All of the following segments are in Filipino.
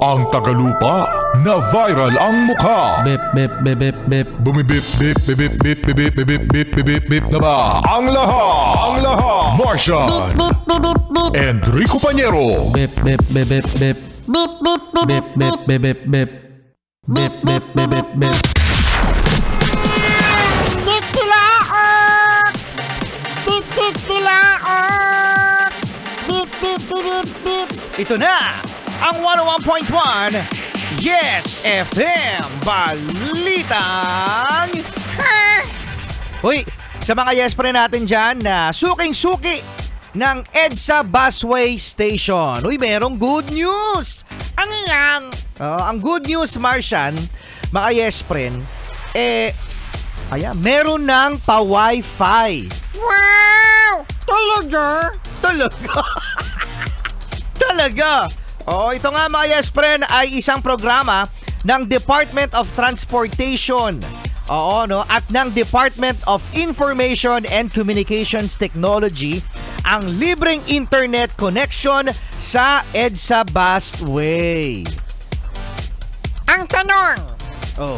Ang tagalupa na viral ang mukha. Bip, bip, bip, bip, bip. Bumibip, bip, bip, bip, bip, bip, bip, bip, bip, bip, bip na ba? Ang lahat! Martian! Enrico Pañero! Bip, bip, bip, bip, bip. Bip, bip, bip, bip, bip, bip, bip. Bip, bip, bip, bip, bip. Titilaok! Titilaok! Bip, bip, bip, bip, bip. Ito na ang 101.1 Yes FM Balitang Uy, sa mga yes pre natin dyan na suking-suki ng EDSA Busway Station. Uy, merong good news. Ano yan? Ang good news, Martian, mga yes friend, meron ng pa-Wi-Fi. Wow! Talaga? Talaga. Ito nga mga yes friend ay isang programa ng Department of Transportation. At ng Department of Information and Communications Technology ang libreng internet connection sa EDSA Busway. Ang tanong, Oh.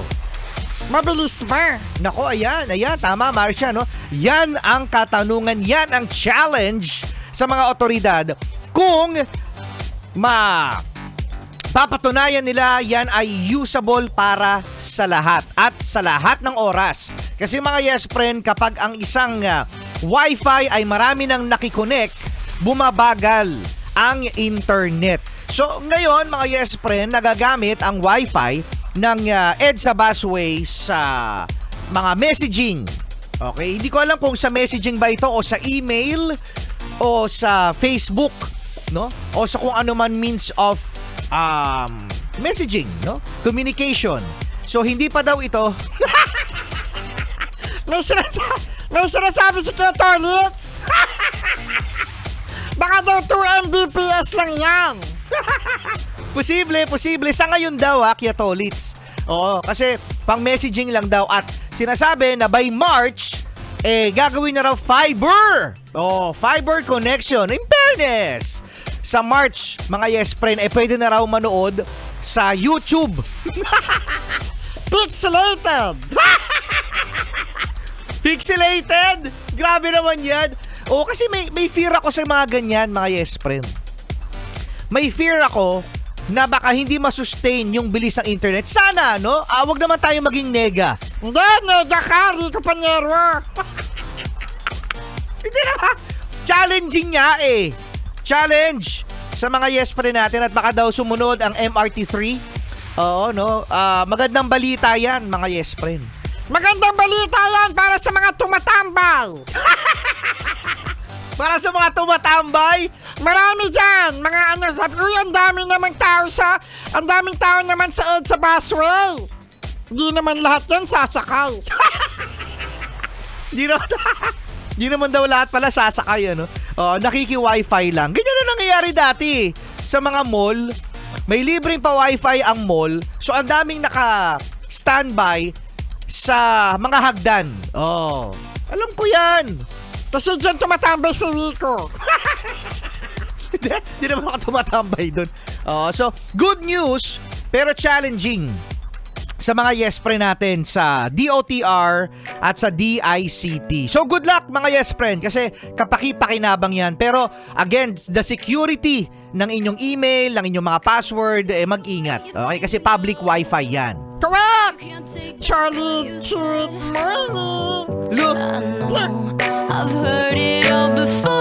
mabilis ba? Nako, ayan, tama Marcia, no? Yan ang katanungan, yan ang challenge sa mga otoridad kung papatunayan nila yan ay usable para sa lahat at sa lahat ng oras. Kasi mga yes friend, kapag ang isang Wi-Fi ay marami nang nakikonnect, bumabagal ang internet. So ngayon mga yes friend, nagagamit ang Wi-Fi ng EDSA Busway sa mga messaging. Okay, hindi ko alam kung sa messaging ba ito o sa email o sa Facebook, no? O sa kung ano man means of messaging, no? Communication. So hindi pa daw ito. May sinasabi si Kuya Tolitz? Baka daw 2 Mbps lang yan. Posible. Sa ngayon daw Kuya Tolitz. Oo, kasi pang messaging lang daw at sinasabi na by March gagawin na raw fiber. Fiber connection. In fairness, sa March, mga yes friend, pwede na raw manood sa YouTube. Pixelated. Pixelated? Grabe naman yan. Kasi may fear ako sa mga ganyan, mga yes friend. May fear ako na baka hindi masustain yung bilis ng internet. Sana, no? Wag naman tayo maging nega. Hindi, nega ka, Rico Pañero. Hindi naman. Challenging nga Challenge sa mga yes friend natin at baka daw sumunod ang MRT3. Magandang balita yan, mga yes friend. Magandang balita yan para sa mga tumatambay. Para sa mga tumatambay, Marami dyan, mga sabi, ang daming tao naman sa EDSA Busway. Hindi naman lahat yan sasakay. Di naman daw lahat pala sasakay, ano? Nakiki-wifi lang. Ganyan na nangyayari dati sa mga mall. May libreng pa wifi ang mall. So, ang daming naka-standby sa mga hagdan. Alam ko yan. Kasi dyan tumatambay si Rico. Hindi naman ako tumatambay doon. So, good news, pero challenging sa mga yes friend natin sa DOTR at sa DICT. So good luck mga yes friend kasi kapaki-pakinabang yan. Pero again, the security ng inyong email, ng inyong mga password, mag-ingat. Okay? Kasi public wifi yan. Correct! Charlie, good morning. Look, I've heard it all before.